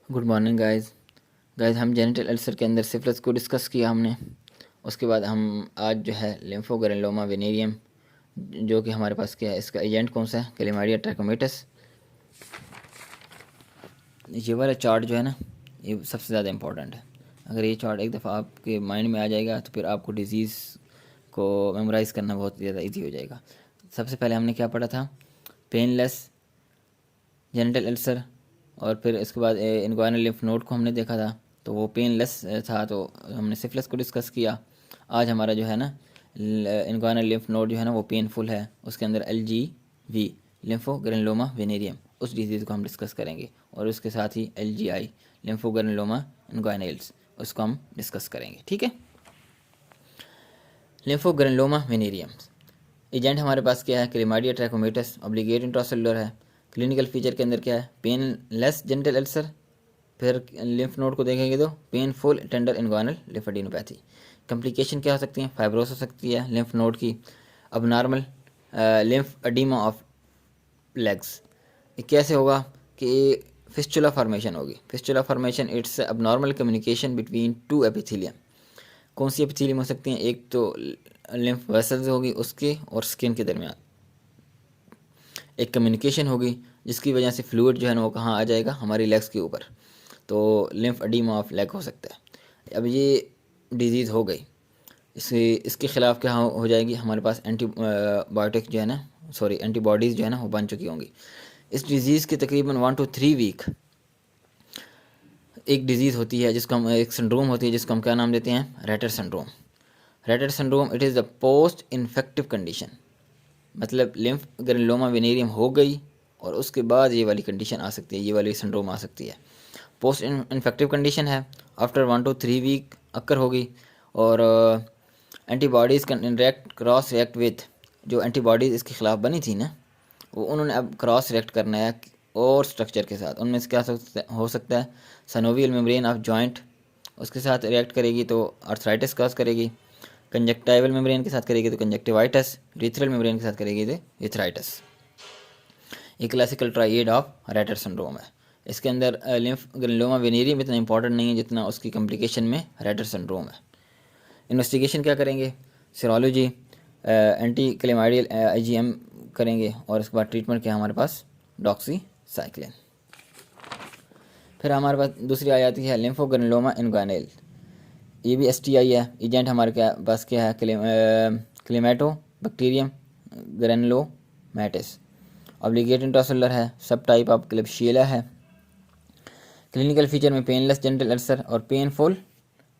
Good morning guys हम genital ulcer के अंदर सिफिलिस को डिस्कस किया हमने। उसके बाद हम आज जो है लिम्फोग्रेनुलोमा वेनेरियम, जो कि हमारे पास क्या है, इसका एजेंट कौन सा है, क्लेमाइडिया ट्रैकोमेटस। ये वाला चार्ट जो है ना, ये सबसे ज़्यादा इंपॉर्टेंट है। अगर ये चार्ट एक दफ़ा आपके माइंड में आ जाएगा तो फिर आपको डिज़ीज़ को मेमोराइज़ करना बहुत ज़्यादा ईजी हो जाएगा। सबसे पहले हमने क्या पढ़ा था, पेनलेस जेनिटल अल्सर, और फिर इसके बाद इनग्वायनल लिम्फ नोड को हमने देखा था, तो वो पेनलेस था, तो हमने सिफिलिस को डिस्कस किया। आज हमारा जो है ना इनग्वायनल लिम्फ नोड जो है ना वो पेनफुल है, उसके अंदर LGV लिम्फोग्रेनुलोमा वेनेरियम, उस डिजीज़ को हम डिस्कस करेंगे। और उसके साथ ही LGI लिम्फोग्रेनुलोमा इनग्वाइनल्स, उसको हम डिस्कस करेंगे। ठीक है। लिम्फोग्रेनुलोमा वेनेरियम एजेंट हमारे पास क्या है, क्लेमाइडिया ट्रैकोमेटस ऑब्लिगेट इंट्रासेलुलर है। क्लिनिकल फीचर के अंदर क्या है, पेनलेस जेनिटल अल्सर। फिर लिम्फ नोड को देखेंगे तो पेनफुल टेंडर इनग्वायनल लिम्फेडिनोपैथी। कम्प्लिकेशन क्या हो सकती हैं, फाइब्रोस हो सकती है लिम्फ नोड की, अब normal lymph oedema of legs. ये कैसे होगा कि फिस्चुला फॉर्मेशन होगी। फिस्चुला फॉर्मेशन इट्स अब normal communication between two epithelium. कौन सी एपिथेलियम हो सकती हैं, एक तो लिम्फ वेसल्स होगी उसके और स्किन के दरमियान एक कम्युनिकेशन होगी, जिसकी वजह से फ्लूइड जो है ना वो कहाँ आ जाएगा, हमारी लेग्स के ऊपर। तो लिम्फ एडिमा ऑफ लेग हो सकता है। अब ये डिजीज़ हो गई, इसके ख़िलाफ़ क्या हो जाएगी, हमारे पास एंटीबायोटिक जो है ना, सॉरी एंटीबॉडीज़ जो है ना वो बन चुकी होंगी। इस डिज़ीज़ के तकरीबन 1 to 3 वीक एक डिज़ीज़ होती है जिसको हम, एक सिंड्रोम होती है जिसको हम क्या नाम देते हैं, rater syndrome. Rater syndrome it is the post infective condition, मतलब लिम्फ ग्रेनुलोमा वेनेरियम हो गई और उसके बाद ये वाली कंडीशन आ सकती है, ये वाली सिंड्रोम आ सकती है। पोस्ट इन्फेक्टिव कंडीशन है, आफ्टर 1 to 3 वीक अक्कर होगी। और antibodies can react cross react with, जो एंटीबॉडीज़ इसके ख़िलाफ़ बनी थी ना, वो उन्होंने अब क्रॉस रिएक्ट करना है और स्ट्रक्चर के साथ। उनमें से क्या हो सकता है, सनोवियल मेम्ब्रेन ऑफ जॉइंट उसके साथ रिएक्ट करेगी तो आर्थराइटिस कॉज करेगी, कंजक्टाइवल मेम्ब्रेन के साथ करेगी तो कंजक्टिवाइटिस, रीथरल मेम्ब्रेन के साथ करेगी तो यूथराइटिस। ये classical tried of rater syndrome है। इसके अंदर लिम्फ ग्रेनुलोमा वेनेरियम इतना इंपॉर्टेंट नहीं है जितना उसकी कम्प्लिकेशन में रेटर सिंड्रोम है। इन्वेस्टिगेशन क्या करेंगे, सीरोलॉजी, एंटी क्लेमाइडियल IgM करेंगे, और उसके बाद ट्रीटमेंट क्या है हमारे पास, डॉक्सीसाइक्लिन। फिर हमारे पास दूसरी आ जाती है लिम्फोग्रेनुलोमा इनग्वाइनल। ये भी STI है। एजेंट हमारे क्या पास क्या है, calymmatobacterium granulomatis obligate intracellular है, सब टाइप ऑफ क्लिप्शियला है। क्लिनिकल फीचर में पेनलेस जेनिटल अल्सर और painful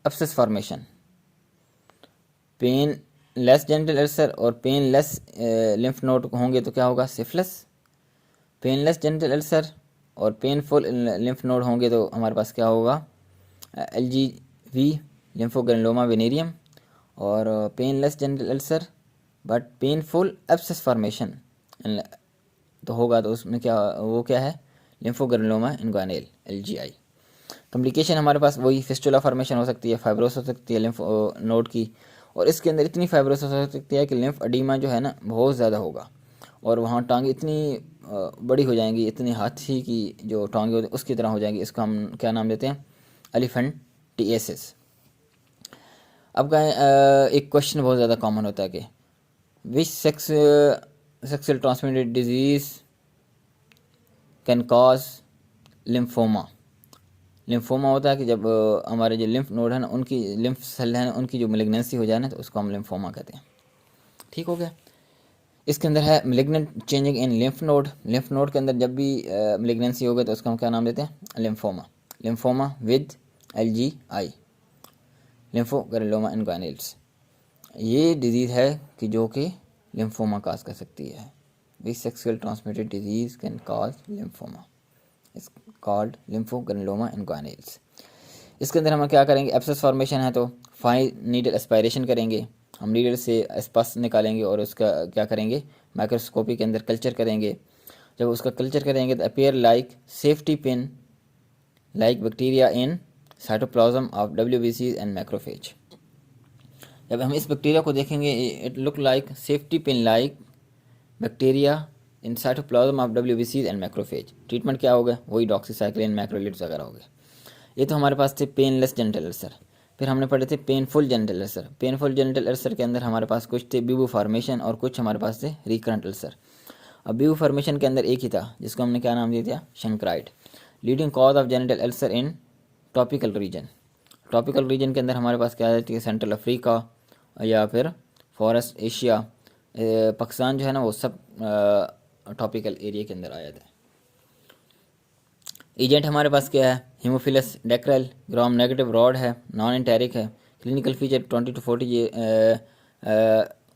abscess formation. Painless genital ulcer और पेन लेस लिम्फ नोड होंगे तो क्या होगा, सिफिलिस। पेनलेस जेनिटल अल्सर और पेनफुल लिम्फ नोड होंगे तो हमारे पास क्या होगा, LGV लिम्फोग्रेनुलोमा वेनेरियम। और painless genital ulcer but painful abscess formation तो होगा, तो उसमें क्या, वो क्या है, लिम्फोग्रेनुलोमा इनग्वाइनल LGI। कम्प्लिकेशन हमारे पास वही फिस्टुला फॉर्मेशन हो सकती है, फाइब्रोस हो सकती है लिम्फ नोड की, और इसके अंदर इतनी फाइब्रोस हो सकती है कि लिम्फ एडिमा जो है ना बहुत ज़्यादा होगा, और वहाँ टांगे इतनी बड़ी हो जाएंगी, इतनी हाथी की जो टांगे होती उसकी तरह हो जाएंगी। इसको हम क्या नाम देते हैं, एलिफेंटिएसिस। अब का एक क्वेश्चन बहुत ज़्यादा कॉमन होता है कि which sexual transmitted disease can cause lymphoma. Lymphoma होता है कि जब हमारे जो लिम्फ नोड है ना, उनकी लिम्फ सेल है ना, उनकी जो मेलिग्नेंसी हो जाए ना, तो उसको हम लिम्फोमा कहते हैं। ठीक हो गया। इसके अंदर है malignant changing in lymph node. Lymph node के अंदर जब भी मेलिग्नेंसी हो गई तो उसको हम क्या नाम देते हैं, लिम्फोमा। Lymphoma with LGI लिम्फोग्रेनुलोमा इनग्वाइनल्स। ये डिजीज़ है कि जो कि लिम्फोमा काज कर सकती है। Which sexual transmitted disease can cause lymphoma is called lymphogranuloma inguinale. इसके अंदर हम क्या करेंगे, एब्सेस फॉर्मेशन है तो फाइन नीडल एस्पायरेशन करेंगे, हम नीडल से एस्पस निकालेंगे और उसका क्या करेंगे, माइक्रोस्कोपी के अंदर कल्चर करेंगे। जब उसका कल्चर करेंगे तो appear like safety pin like bacteria in cytoplasm of WBC and macrophage. जब हम इस बैक्टीरिया को देखेंगे, it look like safety pin like bacteria in cytoplasm of WBCs and macrophage. Treatment क्या होगा, वही डॉक्सीसाइक्लिन, मैक्रोलिड्स वगैरह हो गए। ये तो हमारे पास थे पेनलेस जेनिटल अल्सर। फिर हमने पढ़े थे painful genital ulcer. Painful genital ulcer के अंदर हमारे पास कुछ थे बीबू फॉर्मेशन और कुछ हमारे पास थे रिकरेंट अल्सर। अब बीबू फॉर्मेशन के अंदर एक ही था जिसको हमने क्या नाम दिया था, chancroid. Leading cause of genital ulcer in topical region. Topical region के अंदर हमारे पास क्या आती है, सेंट्रल अफ्रीका या फिर फॉरेस्ट एशिया, पाकिस्तान जो है ना वो सब टॉपिकल एरिया के अंदर आया था। एजेंट हमारे पास क्या है, Haemophilus ducreyi, gram negative rod है, नॉन एंटेरिक है। Clinical feature 20 to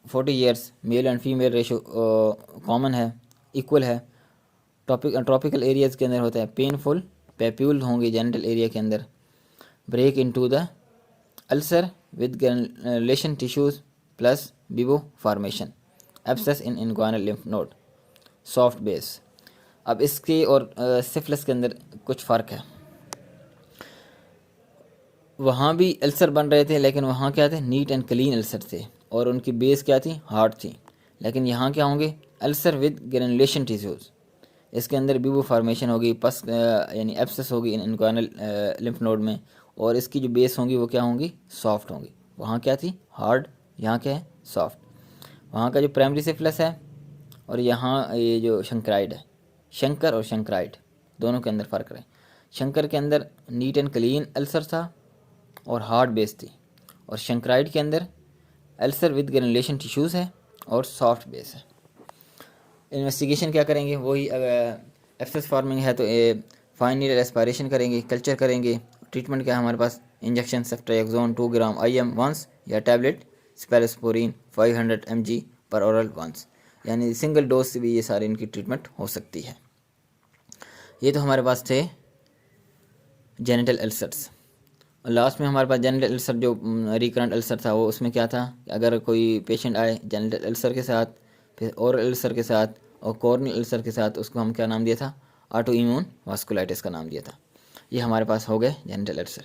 40 years, male and female ratio common है, इक्वल है। ट्रॉपिकल एरियाज़ के अंदर होता है पेनफुल, पेप्यूल होंगे जेनिटल एरिया के अंदर, break into the ulcer with granulation tissues plus bubo formation, abscess in inguinal lymph node, soft base. अब इसके और सिफिलिस के अंदर कुछ फ़र्क है। वहाँ भी अल्सर बन रहे थे लेकिन वहाँ क्या थे, नीट एंड क्लीन अल्सर थे और उनकी बेस क्या थी, हार्ड थी। लेकिन यहाँ क्या होंगे, अल्सर विद ग्रैनुलेशन टिश्यूज़। इसके अंदर बिबो फॉर्मेशन होगी, पस यानी एब्सेस होगी इन इनग्वानल लिम्फ नोड में, और इसकी जो बेस होंगी वो क्या होंगी, सॉफ्ट होंगी। वहाँ क्या थी, हार्ड, यहाँ क्या है, सॉफ्ट। वहाँ का जो प्राइमरी सिफिलिस है और यहाँ ये जो शंक्राइड है, शंकर और शंक्राइड दोनों के अंदर फ़र्क रहे। शंकर के अंदर नीट एंड क्लीन अल्सर था और हार्ड बेस थी, और शंक्राइड के अंदर अल्सर विद ग्रैनुलेशन टिश्यूज़ है और सॉफ्ट बेस है। इन्वेस्टिगेशन क्या करेंगे, वही अगर एब्सेस फॉर्मिंग है तो फाइन नीडल एस्पायरेशन करेंगे, कल्चर करेंगे। ट्रीटमेंट क्या है हमारे पास, इंजेक्शन सेफ्ट्राक्सोन 2 ग्राम IM वंस या टैबलेट स्पेलोस्पोरिन 500 mg पर ओरल वंस, यानी सिंगल डोज से भी ये सारी इनकी ट्रीटमेंट हो सकती है। ये तो हमारे पास थे जेनिटल अल्सर्स। और लास्ट में हमारे पास जेनिटल अल्सर जो रिकरेंट अल्सर था वो उसमें क्या था, अगर कोई पेशेंट आए जेनिटल अल्सर के साथ, फिर ओरल अल्सर के साथ और कॉर्नियल अल्सर के साथ, उसको हम क्या नाम दिया था, ऑटो इम्यून वास्कुलाइटिस का नाम दिया था। ये हमारे पास हो गए जेनिटल अल्सर।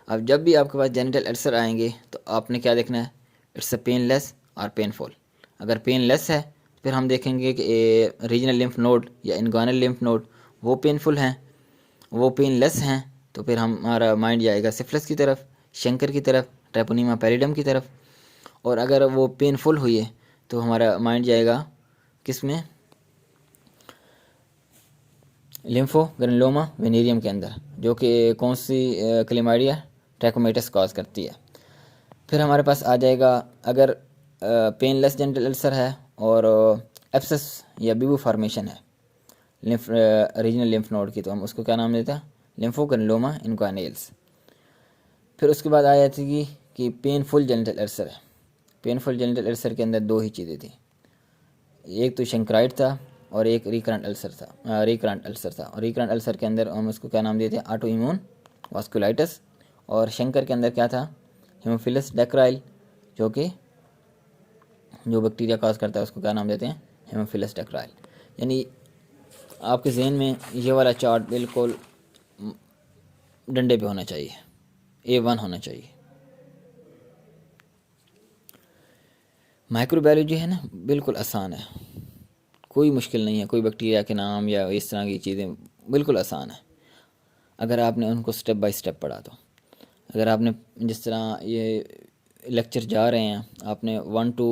अब जब भी आपके पास जेनिटल अल्सर आएंगे तो आपने क्या देखना है, इट्स अ पेनलेस और पेनफुल। अगर पेनलेस है फिर हम देखेंगे कि रीजनल लिम्फ नोड या इनग्वानल लिम्फ नोड वो पेनफुल हैं, वो पेनलेस हैं, तो फिर हमारा माइंड जाएगा सिफिलिस की तरफ, शंकर की तरफ, ट्रेपोनीमा पैलिडम की तरफ। और अगर वो पेनफुल हुई है तो हमारा माइंड जाएगा किस में, लिम्फो ग्रेनुलोमा वेनेरियम के अंदर, जो कि कौन सी क्लेमाइडिया ट्रैकोमेटस कॉज करती है। फिर हमारे पास आ जाएगा, अगर पेनलेस जेनिटल अल्सर है और एब्सेस या बिबू फॉर्मेशन है लिम्फ रीजनल लिम्फ नोड की, तो हम उसको क्या नाम देते हैं, लिम्फोग्रेनुलोमा इनग्वानेल्स। फिर उसके बाद आ जाती है कि पेनफुल जेनिटल अल्सर है। पेनफुल जेनिटल अल्सर के अंदर दो ही चीज़ें थी, एक तो शंक्राइड था और एक रिकरेंट अल्सर था। रिकरेंट अल्सर था, और रिकरेंट अल्सर के अंदर हम उसको क्या नाम दिए थे, ऑटो इम्यून वास्कुलाइटिस। और शंकर के अंदर क्या था, हीमोफिलस डेक्राइल, जो कि जो बैक्टीरिया काज करता है उसको क्या नाम देते हैं, हीमोफिलस डेक्राइल। यानी आपके जहन में ये वाला चार्ट बिल्कुल डंडे पे होना चाहिए, A1 होना चाहिए। माइक्रोबायोलॉजी है ना, बिल्कुल आसान है, कोई मुश्किल नहीं है। कोई बैक्टीरिया के नाम या इस तरह की चीज़ें बिल्कुल आसान है अगर आपने उनको स्टेप बाय स्टेप पढ़ा तो। अगर आपने जिस तरह ये लेक्चर जा रहे हैं, आपने 1 to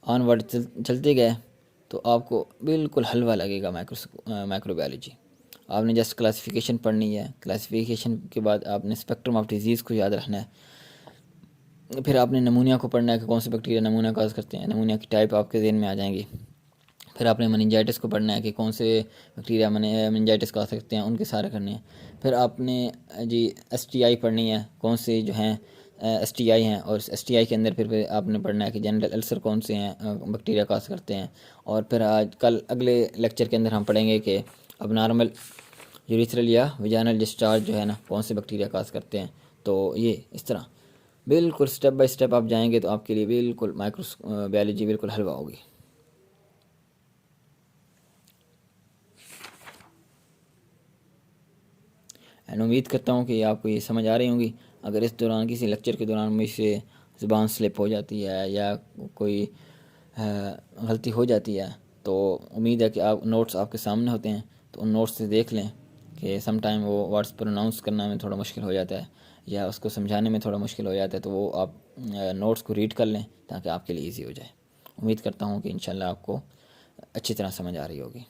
ऑनवर्ड चलते गए तो आपको बिल्कुल हलवा लगेगा माइक्रोबायोलॉजी। आपने जस्ट क्लासिफिकेशन पढ़नी है, क्लासिफिकेशन के बाद आपने स्पेक्ट्रम ऑफ डिजीज़ को याद रखना है। फिर आपने नमूनिया को पढ़ना है कि कौन से बैक्टीरिया नमूना काज करते हैं, नमूनिया की टाइप आपके जहन में आ जाएंगी। फिर आपने मेनिंजाइटिस को पढ़ना है कि कौन से बैक्टीरिया मेनिंजाइटिस का सकते हैं, उनके सारे करने हैं। फिर आपने जी STI पढ़नी है, कौन से जो हैं STI हैं, और STI के अंदर फिर आपने पढ़ना है कि जेनिटल अल्सर कौन से हैं, बैक्टीरिया काज करते हैं। और फिर आज कल अगले लेक्चर के अंदर हम पढ़ेंगे कि अब नॉर्मल यूरिथ्रल या विजाइनल डिस्चार्ज जो है ना, कौन से बैक्टीरिया काज करते हैं। तो ये इस तरह बिल्कुल स्टेप बाय स्टेप आप जाएंगे तो आपके लिए बिल्कुल माइक्रोबायोलॉजी बिल्कुल हलवा होगी। एंड उम्मीद करता हूँ कि आपको ये समझ आ रही होंगी। अगर इस दौरान किसी लेक्चर के दौरान मुझसे ज़ुबान स्लिप हो जाती है या कोई गलती हो जाती है तो उम्मीद है कि आप नोट्स आपके सामने होते हैं, तो उन नोट्स से देख लें कि सम टाइम वो वर्ड्स प्रोनाउंस करना में थोड़ा मुश्किल हो जाता है या उसको समझाने में थोड़ा मुश्किल हो जाता है, तो वो आप नोट्स को रीड कर लें ताकि आपके लिए ईजी हो जाए। उम्मीद करता हूँ कि इंशाल्लाह आपको अच्छी तरह समझ आ रही होगी।